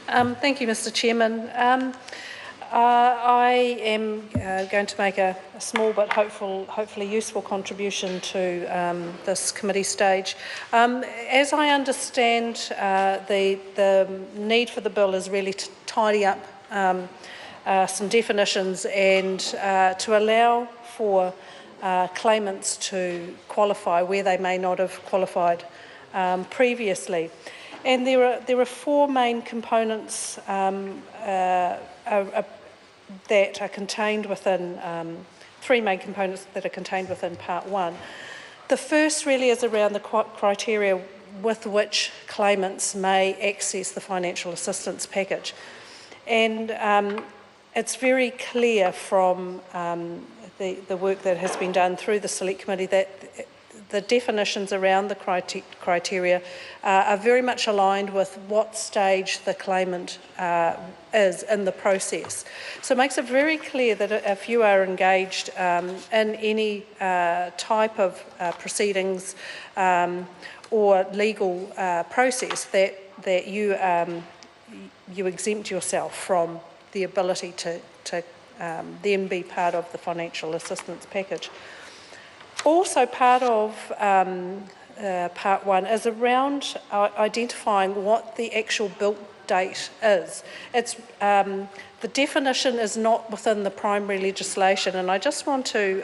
Thank you, Mr. Chairman. I am going to make a small but hopefully useful contribution to this committee stage. As I understand, the need for the bill is really to tidy up some definitions and to allow for claimants to qualify where they may not have qualified previously. And there are four main components that are contained within, three main components that are contained within Part 1. The first really is around the criteria with which claimants may access the financial assistance package. And it's very clear from the work that has been done through the Select Committee that the definitions around the criteria are very much aligned with what stage the claimant is in the process. So it makes it very clear that if you are engaged in any type of proceedings or legal process, that you exempt yourself from the ability to then be part of the financial assistance package. Also, part of Part 1 is around identifying what the actual built date is. It's the definition is not within the primary legislation, and I just want to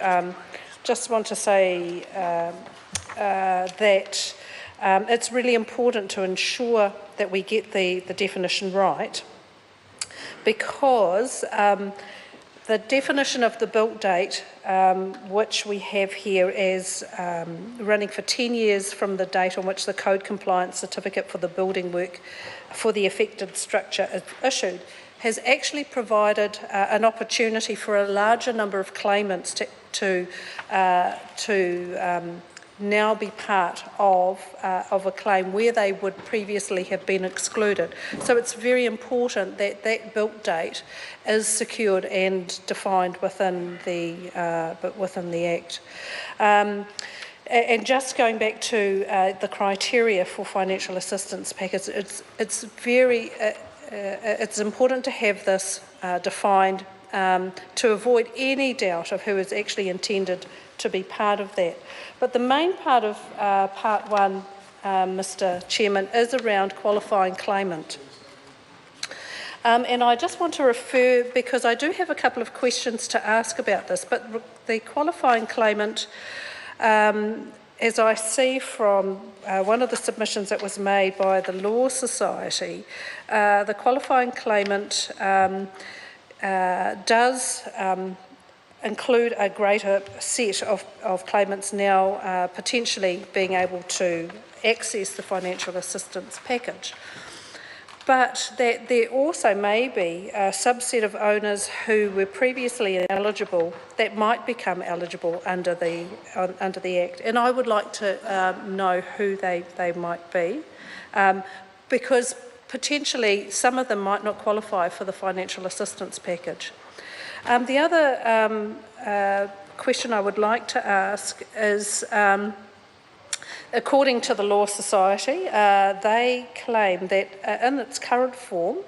say that it's really important to ensure that we get the definition right, because the definition of the built date, which we have here as running for 10 years from the date on which the code compliance certificate for the building work for the affected structure is issued, has actually provided an opportunity for a larger number of claimants to now be part of a claim where they would previously have been excluded. So it's very important that that built date is secured and defined within the Act. And just going back to the criteria for financial assistance package, it's important to have this defined to avoid any doubt of who is actually intended to be part of that. But the main part of Part 1, Mr. Chairman, is around qualifying claimant. And I just want to refer, because I do have a couple of questions to ask about this, but the qualifying claimant, as I see from one of the submissions that was made by the Law Society, the qualifying claimant does include a greater set of claimants now potentially being able to access the financial assistance package. But that there also may be a subset of owners who were previously ineligible that might become eligible under the Act. And I would like to know who they might be, because potentially some of them might not qualify for the financial assistance package. The other question I would like to ask is, according to the Law Society, they claim that in its current form,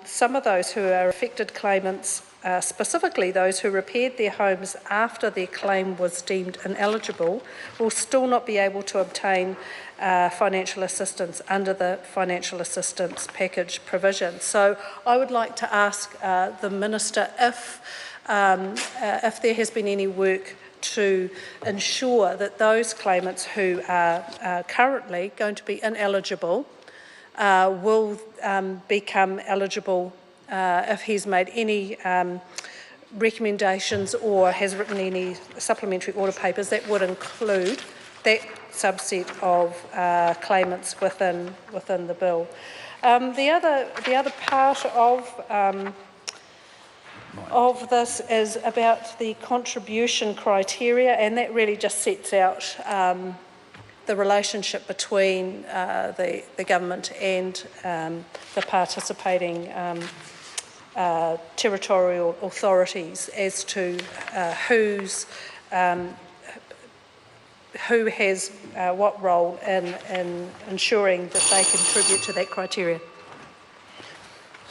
some of those who are affected claimants, specifically those who repaired their homes after their claim was deemed ineligible, will still not be able to obtain financial assistance under the financial assistance package provision. So I would like to ask the Minister if there has been any work to ensure that those claimants who are currently going to be ineligible will become eligible if he's made any recommendations or has written any supplementary order papers that would include that subset of claimants within the bill. The other part of this is about the contribution criteria, and that really just sets out the relationship between the government and the participating territorial authorities as to who has what role in ensuring that they contribute to that criteria.